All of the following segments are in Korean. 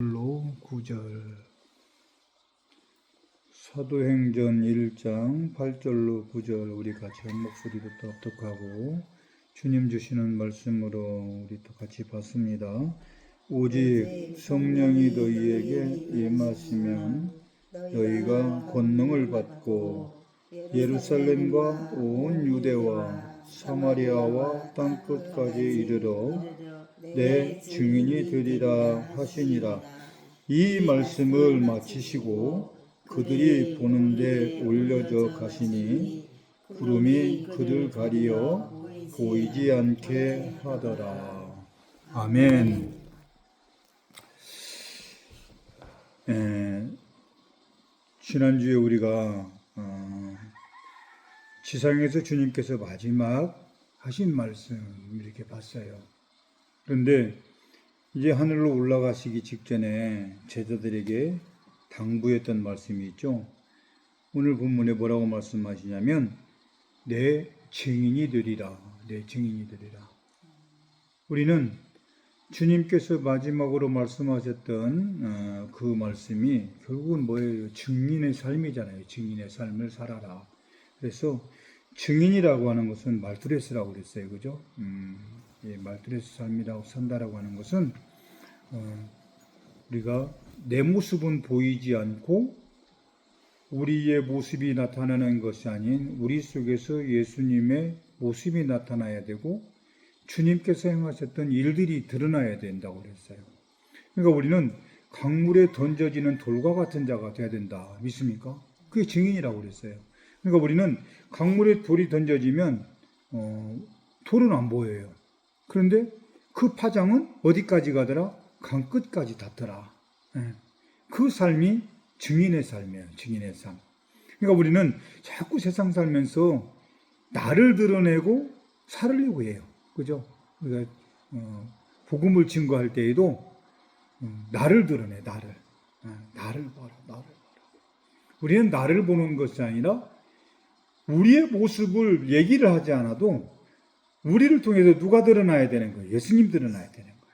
9절 사도행전 1장 8절로 9절 우리 같이 한 목소리로 또 합독하고 주님 주시는 말씀으로 우리 또 같이 봤습니다. 오직 성령이 너희에게 임하시면 너희가 권능을 받고 예루살렘과 온 유대와 사마리아와 땅끝까지 이르러 내 증인이 되리라 하시니라. 이 말씀을 마치시고 그들이 보는데 올려져 가시니 구름이 그들 가리어 보이지 않게 하더라. 아멘. 지난주에 우리가 지상에서 주님께서 마지막 하신 말씀 이렇게 봤어요. 그런데 이제 하늘로 올라가시기 직전에 제자들에게 당부했던 말씀이 있죠. 오늘 본문에 뭐라고 말씀하시냐면 내 증인이 되리라. 내 증인이 되리라. 우리는 주님께서 마지막으로 말씀하셨던 그 말씀이 결국은 뭐예요? 증인의 삶이잖아요. 증인의 삶을 살아라. 그래서 증인이라고 하는 것은 말투레스라고 그랬어요. 그죠? 말투레스 삶이라고 산다라고 하는 것은 우리가 내 모습은 보이지 않고 우리의 모습이 나타나는 것이 아닌 우리 속에서 예수님의 모습이 나타나야 되고 주님께서 행하셨던 일들이 드러나야 된다고 그랬어요. 그러니까 우리는 강물에 던져지는 돌과 같은 자가 돼야 된다. 믿습니까? 그게 증인이라고 그랬어요. 그러니까 우리는 강물에 돌이 던져지면 돌은 안 보여요. 그런데 그 파장은 어디까지 가더라? 강 끝까지 닿더라. 그 삶이 증인의 삶이에요. 증인의 삶. 그러니까 우리는 자꾸 세상 살면서 나를 드러내고 살으려고 해요. 그죠? 우리가 복음을 증거할 때에도 나를 드러내. 나를 봐라. 나를 봐라. 우리는 나를 보는 것이 아니라 우리의 모습을 얘기를 하지 않아도 우리를 통해서 누가 드러나야 되는 거예요? 예수님 드러나야 되는 거예요.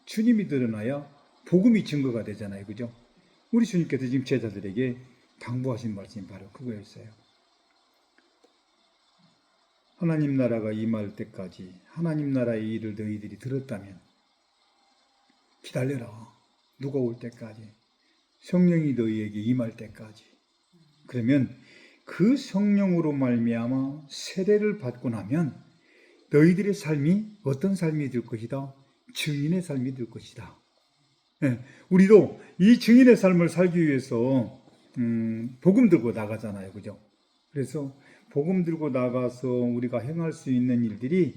주님이 드러나야 복음이 증거가 되잖아요. 그죠? 우리 주님께서 지금 제자들에게 당부하신 말씀이 바로 그거였어요. 하나님 나라가 임할 때까지 하나님 나라의 일을 너희들이 들었다면 기다려라. 누가 올 때까지. 성령이 너희에게 임할 때까지. 그러면 그 성령으로 말미암아 세례를 받고 나면 너희들의 삶이 어떤 삶이 될 것이다? 증인의 삶이 될 것이다. 우리도 이 증인의 삶을 살기 위해서 복음 들고 나가잖아요. 그죠? 그래서 복음 들고 나가서 우리가 행할 수 있는 일들이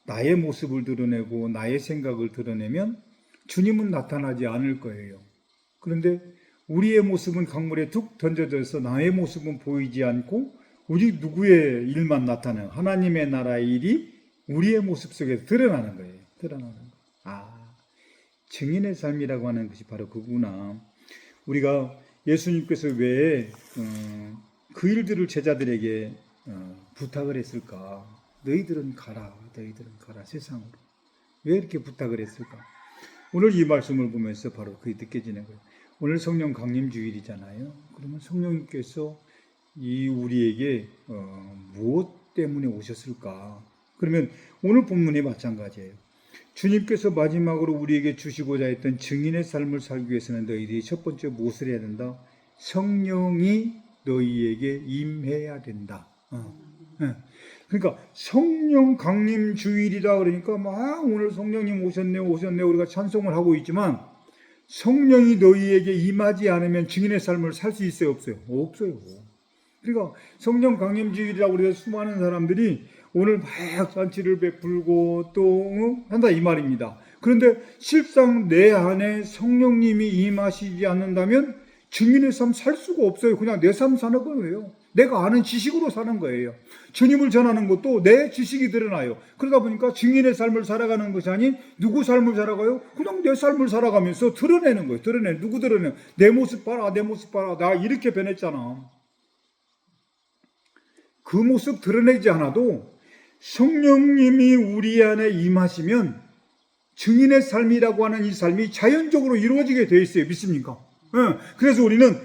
나의 모습을 드러내고 나의 생각을 드러내면 주님은 나타나지 않을 거예요. 그런데 우리의 모습은 강물에 툭 던져져서 나의 모습은 보이지 않고 우리 누구의 일만 나타나요? 하나님의 나라의 일이 우리의 모습 속에서 드러나는 거예요. 드러나는 거. 증인의 삶이라고 하는 것이 바로 그구나. 우리가 예수님께서 왜 그 일들을 제자들에게 부탁을 했을까? 너희들은 가라. 세상으로. 왜 이렇게 부탁을 했을까? 오늘 이 말씀을 보면서 바로 그게 느껴지는 거예요. 오늘 성령 강림 주일이잖아요. 그러면 성령님께서 이 우리에게 무엇 때문에 오셨을까? 그러면 오늘 본문이 마찬가지예요. 주님께서 마지막으로 우리에게 주시고자 했던 증인의 삶을 살기 위해서는 너희들이 첫 번째 무엇을 해야 된다? 성령이 너희에게 임해야 된다. 그러니까 성령 강림 주일이라 그러니까 막 오늘 성령님 오셨네 우리가 찬송을 하고 있지만 성령이 너희에게 임하지 않으면 증인의 삶을 살 수 있어요? 없어요? 없어요. 그러니까 성령 강림 주일이라고 그래서 수많은 사람들이 오늘 막 잔치를 베풀고 또 한다 이 말입니다. 그런데 실상 내 안에 성령님이 임하시지 않는다면 증인의 삶 살 수가 없어요. 그냥 내 삶 사는 거예요. 내가 아는 지식으로 사는 거예요. 주님을 전하는 것도 내 지식이 드러나요. 그러다 보니까 증인의 삶을 살아가는 것이 아닌 누구 삶을 살아가요? 그냥 내 삶을 살아가면서 드러내는 거예요. 누구 드러내요? 내 모습 봐라. 나 이렇게 변했잖아. 그 모습 드러내지 않아도 성령님이 우리 안에 임하시면 증인의 삶이라고 하는 이 삶이 자연적으로 이루어지게 돼 있어요. 믿습니까? 그래서 우리는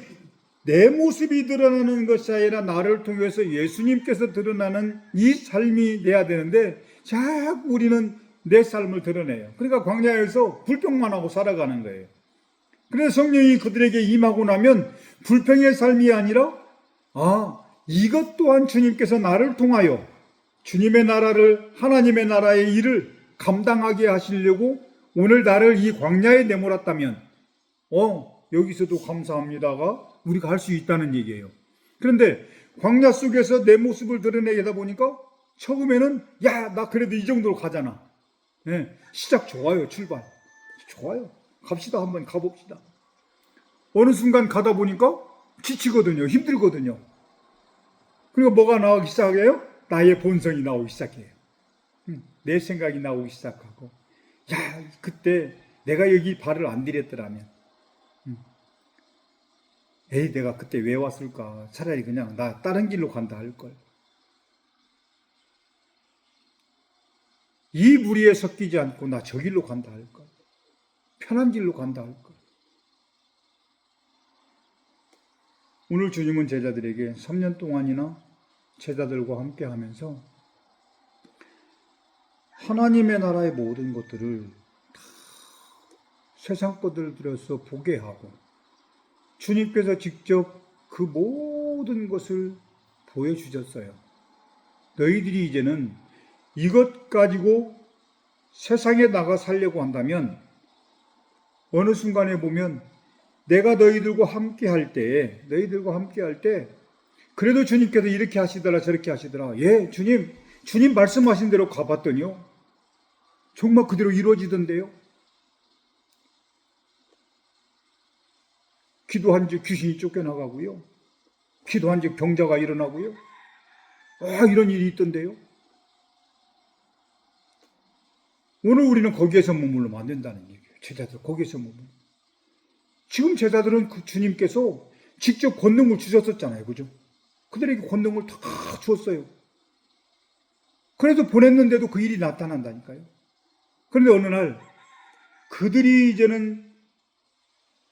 내 모습이 드러나는 것이 아니라 나를 통해서 예수님께서 드러나는 이 삶이 돼야 되는데 자꾸 우리는 내 삶을 드러내요. 그러니까 광야에서 불평만 하고 살아가는 거예요. 그래서 성령이 그들에게 임하고 나면 불평의 삶이 아니라 이것 또한 주님께서 나를 통하여 주님의 나라를, 하나님의 나라의 일을 감당하게 하시려고 오늘 나를 이 광야에 내몰았다면 여기서도 감사합니다가 우리가 할 수 있다는 얘기예요. 그런데 광야 속에서 내 모습을 드러내다 보니까 처음에는 나 그래도 이 정도로 가잖아. 시작 좋아요. 출발 좋아요. 갑시다. 한번 가봅시다. 어느 순간 가다 보니까 지치거든요. 힘들거든요. 그리고 뭐가 나오기 시작해요? 나의 본성이 나오기 시작해요. 내 생각이 나오기 시작하고 그때 내가 여기 발을 안 디뎠더라면 내가 그때 왜 왔을까? 차라리 그냥 나 다른 길로 간다 할걸. 이 무리에 섞이지 않고 나 저 길로 간다 할걸. 편한 길로 간다 할걸. 오늘 주님은 제자들에게 3년 동안이나 제자들과 함께 하면서 하나님의 나라의 모든 것들을 다 세상 것들을 들여서 보게 하고 주님께서 직접 그 모든 것을 보여주셨어요. 너희들이 이제는 이것 가지고 세상에 나가 살려고 한다면 어느 순간에 보면 내가 너희들과 함께 할 때 그래도 주님께서 이렇게 하시더라 저렇게 하시더라. 주님 말씀하신 대로 가봤더니요. 정말 그대로 이루어지던데요. 기도한 즉 귀신이 쫓겨나가고요. 기도한 즉 병자가 일어나고요. 이런 일이 있던데요. 오늘 우리는 거기에서 머물러면 안 된다는 얘기예요. 제자들 거기에서 머물러. 지금 제자들은 그 주님께서 직접 권능을 주셨었잖아요. 그죠? 그들에게 권능을 다 주었어요. 그래서 보냈는데도 그 일이 나타난다니까요. 그런데 어느 날 그들이 이제는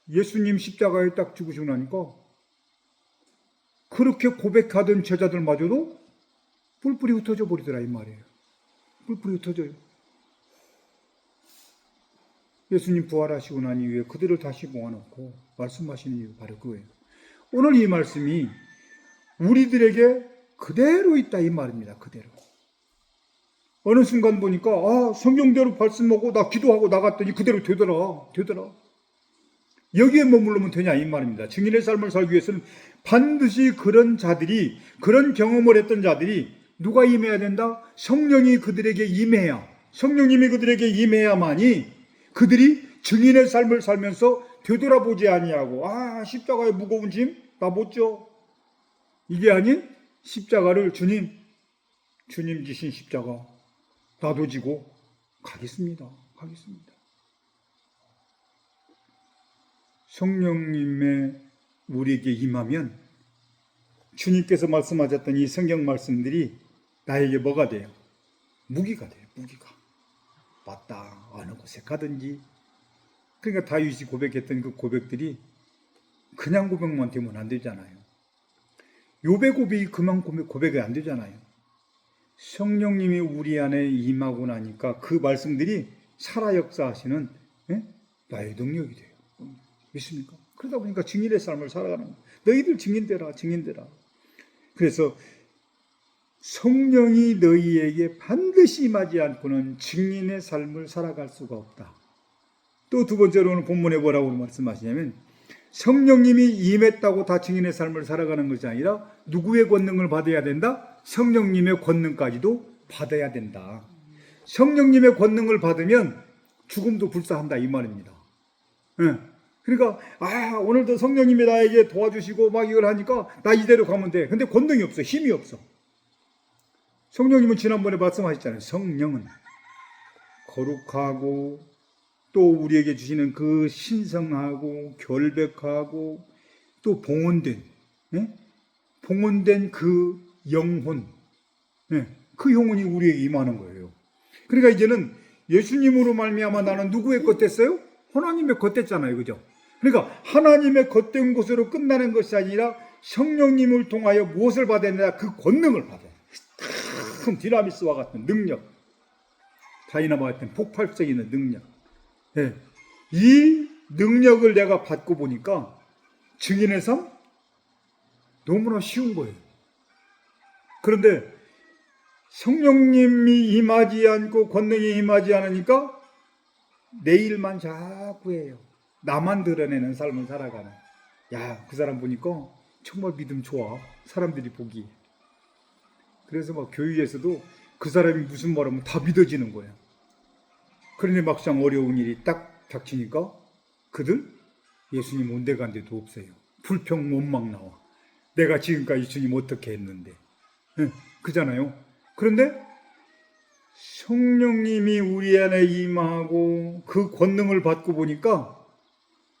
예수님 십자가에 딱 죽으시고 나니까 그렇게 고백하던 제자들마저도 뿔뿔이 흩어져 버리더라 이 말이에요. 뿔뿔이 흩어져요. 예수님 부활하시고 난 이후에 그들을 다시 모아놓고 말씀하시는 이유가 바로 그거예요. 오늘 이 말씀이 우리들에게 그대로 있다 이 말입니다. 그대로. 어느 순간 보니까 성경대로 말씀하고 나 기도하고 나갔더니 그대로 되더라. 여기에 머무르면 되냐 이 말입니다. 증인의 삶을 살기 위해서는 반드시 그런 자들이 그런 경험을 했던 자들이 누가 임해야 된다? 성령이 그들에게 임해야 성령님이 그들에게 임해야만이 그들이 증인의 삶을 살면서 되돌아보지 아니하고 십자가의 무거운 짐 나 못 져. 이게 아닌 십자가를 주님 지신 십자가 나도 지고 가겠습니다. 성령님의 우리에게 임하면 주님께서 말씀하셨던 이 성경 말씀들이 나에게 뭐가 돼요? 무기가 돼요. 무기가. 맞다. 어느 곳에 가든지. 그러니까 다윗이 고백했던 그 고백들이 그냥 고백만 되면 안 되잖아요. 욥의 고백이 그만 고백이 안 되잖아요. 성령님이 우리 안에 임하고 나니까 그 말씀들이 살아 역사하시는 나의 능력이 돼요. 믿습니까? 그러다 보니까 증인의 삶을 살아가는 거예요. 너희들 증인되라. 그래서 성령이 너희에게 반드시 임하지 않고는 증인의 삶을 살아갈 수가 없다. 또 두 번째로 오늘 본문에 뭐라고 말씀하시냐면 성령님이 임했다고 다 증인의 삶을 살아가는 것이 아니라 누구의 권능을 받아야 된다? 성령님의 권능까지도 받아야 된다. 성령님의 권능을 받으면 죽음도 불사한다 이 말입니다. 그러니까 오늘도 성령님이 나에게 도와주시고 막 이걸 하니까 나 이대로 가면 돼. 근데 권능이 없어. 힘이 없어. 성령님은 지난번에 말씀하셨잖아요. 성령은 거룩하고 또 우리에게 주시는 그 신성하고 결백하고 또 봉헌된 그 영혼, 그 영혼이 우리에게 임하는 거예요. 그러니까 이제는 예수님으로 말미암아 나는 누구의 것 됐어요? 하나님의 것 됐잖아요. 그죠? 그러니까 하나님의 겉된 것으로 끝나는 것이 아니라 성령님을 통하여 무엇을 받아야 되냐? 그 권능을 받아야 돼. 큰 디나미스와 같은 능력, 다이나마 같은 폭발성 있는 능력. 네. 이 능력을 내가 받고 보니까 증인의 삶 너무나 쉬운 거예요. 그런데 성령님이 임하지 않고 권능이 임하지 않으니까 내 일만 자꾸 해요. 나만 드러내는 삶을 살아가는. 야, 그 사람 보니까 정말 믿음 좋아. 사람들이 보기에. 그래서 막 교회에서도 그 사람이 무슨 말하면 다 믿어지는 거야. 그런데 막상 어려운 일이 딱 닥치니까 그들 예수님 온데 간데도 없어요. 불평 원망 나와. 내가 지금까지 주님 어떻게 했는데. 그잖아요. 그런데 성령님이 우리 안에 임하고 그 권능을 받고 보니까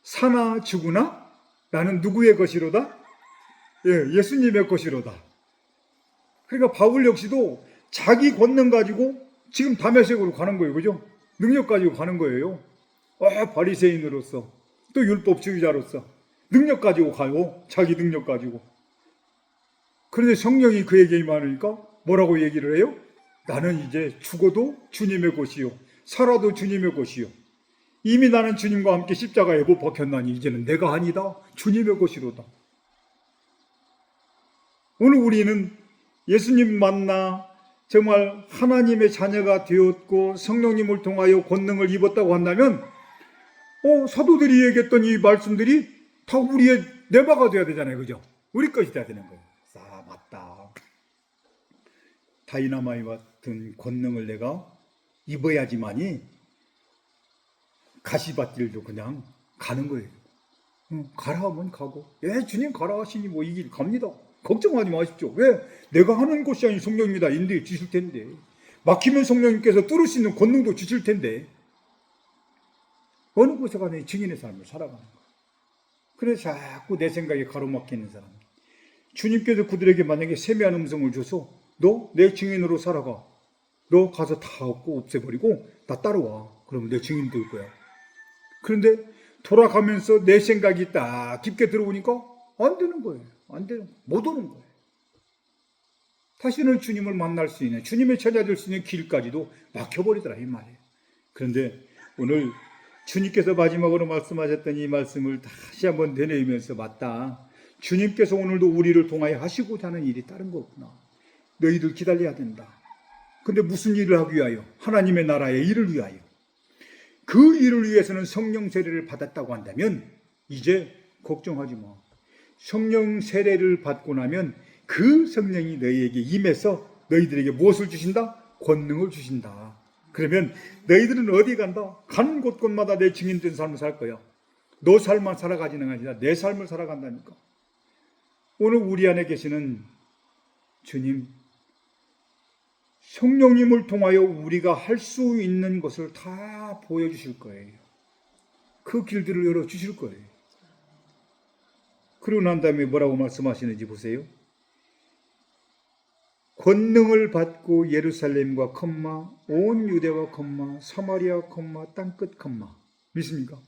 사나 죽으나 나는 누구의 것이로다? 예수님의 것이로다. 그러니까 바울 역시도 자기 권능 가지고 지금 다메섹으로 가는 거예요. 그죠? 능력 가지고 가는 거예요. 바리새인으로서 또 율법주의자로서 능력 가지고 가요. 자기 능력 가지고. 그런데 성령이 그에게 임하니까 뭐라고 얘기를 해요? 나는 이제 죽어도 주님의 것이요 살아도 주님의 것이요 이미 나는 주님과 함께 십자가에 못 박혔나니 이제는 내가 아니다 주님의 것이로다. 오늘 우리는 예수님 만나 정말 하나님의 자녀가 되었고 성령님을 통하여 권능을 입었다고 한다면 사도들이 얘기했던 이 말씀들이 다 우리의 내바가 돼야 되잖아요. 그죠? 우리 것이 돼야 되는 거예요. 맞다. 다이나마이트 같은 권능을 내가 입어야지만이 가시밭길도 그냥 가는 거예요. 가라 하면 가고, 주님 가라 하시니 뭐 이 길 갑니다. 걱정하지 마십시오. 왜? 내가 하는 것이 아닌 성령님이 다 인도해 주실 텐데, 막히면 성령님께서 뚫을 수 있는 권능도 주실 텐데, 어느 곳에 가든 증인의 삶을 살아가는 거예요. 그래서 자꾸 내 생각에 가로막혀 있는 사람. 주님께서 그들에게 만약에 세미한 음성을 줘서 너 내 증인으로 살아가. 너 가서 다 얻고 없애버리고 나 따라와. 그러면 내 증인 될 거야. 그런데 돌아가면서 내 생각이 딱 깊게 들어오니까 안 되는 거예요. 안 되는 거예요. 못 오는 거예요. 다시는 주님을 만날 수 있는, 주님의 찾아줄 수 있는 길까지도 막혀버리더라 이 말이에요. 그런데 오늘 주님께서 마지막으로 말씀하셨던 이 말씀을 다시 한번 되뇌이면서 맞다. 주님께서 오늘도 우리를 통하여 하시고자 하는 일이 다른 거구나. 너희들 기다려야 된다. 근데 무슨 일을 하기 위하여? 하나님의 나라의 일을 위하여. 그 일을 위해서는 성령 세례를 받았다고 한다면 이제 걱정하지 마. 성령 세례를 받고 나면 그 성령이 너희에게 임해서 너희들에게 무엇을 주신다? 권능을 주신다. 그러면 너희들은 어디 간다? 가는 곳곳마다 내 증인된 삶을 살 거야. 너 삶만 살아가지는 아니라 내 삶을 살아간다니까. 오늘 우리 안에 계시는 주님, 성령님을 통하여 우리가 할 수 있는 것을 다 보여주실 거예요. 그 길들을 열어주실 거예요. 그러고 난 다음에 뭐라고 말씀하시는지 보세요. 권능을 받고 예루살렘과 온 유대와 사마리아 땅끝 믿습니까?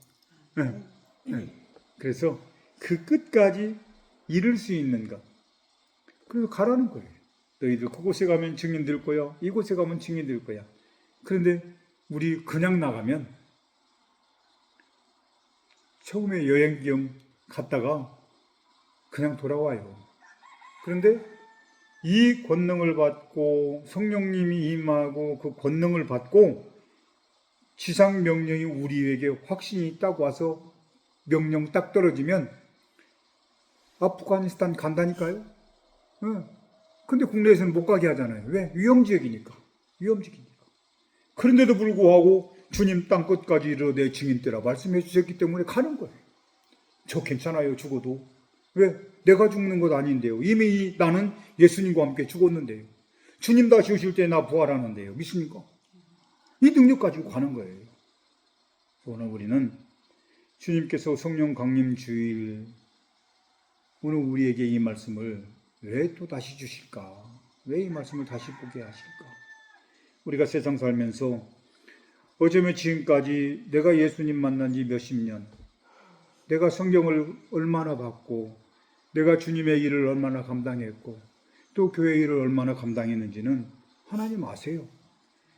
네. 네. 그래서 그 끝까지 이룰 수 있는 것. 그래서 가라는 거예요. 너희들 그곳에 가면 증인 될 거야. 이곳에 가면 증인 될 거야. 그런데 우리 그냥 나가면 처음에 여행 겸 갔다가 그냥 돌아와요. 그런데 이 권능을 받고 성령님이 임하고 그 권능을 받고 지상 명령이 우리에게 확신이 딱 와서 명령 딱 떨어지면 아프가니스탄 간다니까요. 근데 국내에서는 못 가게 하잖아요. 왜? 위험지역이니까. 그런데도 불구하고 주님 땅 끝까지 이르러 내 증인되라 말씀해 주셨기 때문에 가는 거예요. 저 괜찮아요. 죽어도. 왜? 내가 죽는 것 아닌데요. 이미 나는 예수님과 함께 죽었는데요. 주님 다시 오실 때 나 부활하는데요. 믿습니까? 이 능력 가지고 가는 거예요. 오늘 우리는 주님께서 성령 강림 주일 오늘 우리에게 이 말씀을 왜 또 다시 주실까? 왜 이 말씀을 다시 보게 하실까? 우리가 세상 살면서 어쩌면 지금까지 내가 예수님 만난 지 몇십 년, 내가 성경을 얼마나 봤고, 내가 주님의 일을 얼마나 감당했고, 또 교회 일을 얼마나 감당했는지는 하나님 아세요.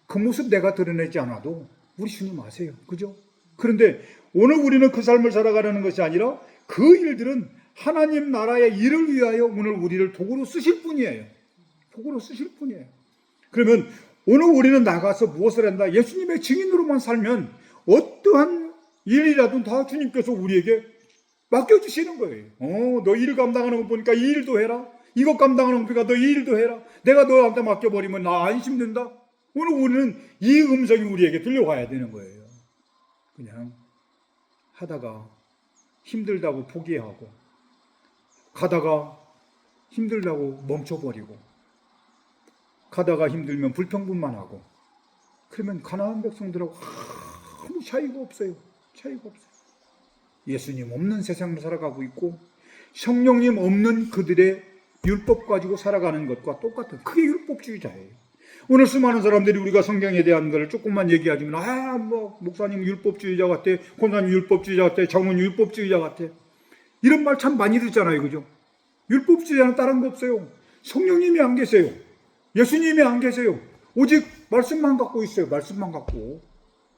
그 모습 내가 드러내지 않아도 우리 주님 아세요. 그죠? 그런데 오늘 우리는 그 삶을 살아가려는 것이 아니라 그 일들은 하나님 나라의 일을 위하여 오늘 우리를 도구로 쓰실 뿐이에요. 도구로 쓰실 뿐이에요. 그러면 오늘 우리는 나가서 무엇을 한다? 예수님의 증인으로만 살면 어떠한 일이라도 다 주님께서 우리에게 맡겨주시는 거예요. 너 일을 감당하는 거 보니까 이 일도 해라. 이것 감당하는 거 보니까 너 이 일도 해라. 내가 너한테 맡겨버리면 나 안 힘든다. 오늘 우리는 이 음성이 우리에게 들려와야 되는 거예요. 그냥 하다가 힘들다고 포기하고, 가다가 힘들다고 멈춰버리고, 가다가 힘들면 불평분만 하고, 그러면 가나안 백성들하고 아무 차이가 없어요. 차이가 없어요. 예수님 없는 세상을 살아가고 있고 성령님 없는 그들의 율법 가지고 살아가는 것과 똑같은, 그게 율법주의자예요. 오늘 수많은 사람들이 우리가 성경에 대한 것을 조금만 얘기하지만 목사님 율법주의자 같아, 권사님 율법주의자 같아, 장로님 율법주의자 같아, 이런 말 참 많이 듣잖아요. 그죠? 율법주의자는 다른 거 없어요. 성령님이 안 계세요. 예수님이 안 계세요. 오직 말씀만 갖고 있어요. 말씀만 갖고.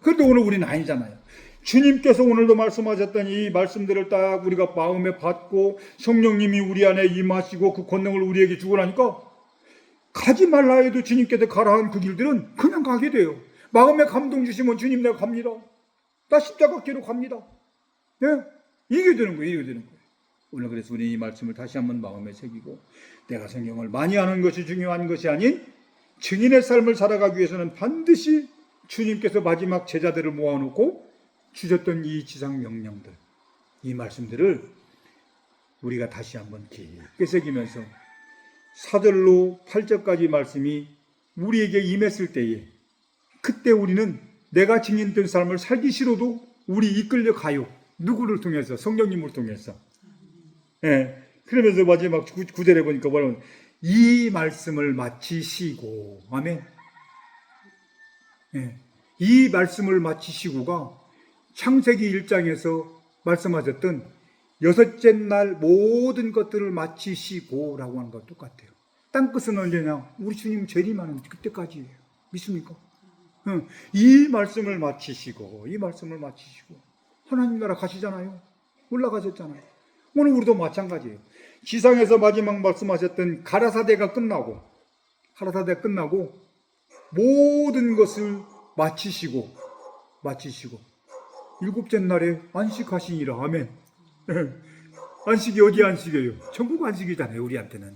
그런데 오늘 우리는 아니잖아요. 주님께서 오늘도 말씀하셨던 이 말씀들을 딱 우리가 마음에 받고 성령님이 우리 안에 임하시고 그 권능을 우리에게 주고 나니까 가지 말라 해도 주님께서 가라 한 그 길들은 그냥 가게 돼요. 마음에 감동 주시면 주님 내가 갑니다. 나 십자가 길로 갑니다. 네? 이게 되는 거예요. 이게 되는 거예요. 오늘 그래서 우리 이 말씀을 다시 한번 마음에 새기고, 내가 성경을 많이 아는 것이 중요한 것이 아닌 증인의 삶을 살아가기 위해서는 반드시 주님께서 마지막 제자들을 모아놓고 주셨던 이 지상 명령들, 이 말씀들을 우리가 다시 한번 깊게 새기면서 4절로 8절까지 말씀이 우리에게 임했을 때에, 그때 우리는 내가 증인된 삶을 살기 싫어도 우리 이끌려 가요. 누구를 통해서? 성령님을 통해서. 예. 그러면서 마지막 9절에 보니까 뭐라고, 이 말씀을 마치시고, 아멘. 예. 이 말씀을 마치시고가 창세기 1장에서 말씀하셨던 여섯째 날 모든 것들을 마치시고 라고 하는 것 똑같아요. 땅끝은 언제냐? 우리 주님 재림하는 그때까지예요. 믿습니까? 이 말씀을 마치시고, 이 말씀을 마치시고 하나님 나라 가시잖아요. 올라가셨잖아요. 오늘 우리도 마찬가지예요. 지상에서 마지막 말씀하셨던 가라사대가 끝나고 모든 것을 마치시고 일곱째 날에 안식하시니라. 아멘. 안식이 어디 안식이에요? 천국 안식이잖아요. 우리한테는.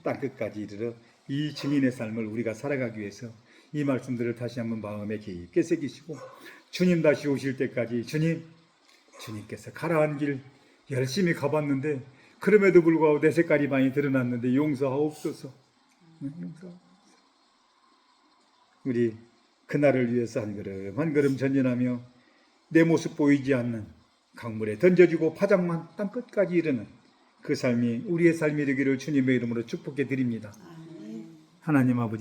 땅끝까지 이르러 이 증인의 삶을 우리가 살아가기 위해서 이 말씀들을 다시 한번 마음에 깊게 새기시고, 주님 다시 오실 때까지 주님께서 가라한 길 열심히 가봤는데 그럼에도 불구하고 내 색깔이 많이 드러났는데 용서하옵소서. 우리 그날을 위해서 한 걸음 한 걸음 전진하며 내 모습 보이지 않는 강물에 던져지고 파장만 땅끝까지 이르는 그 삶이 우리의 삶이 되기를 주님의 이름으로 축복해 드립니다. 하나님 아버지,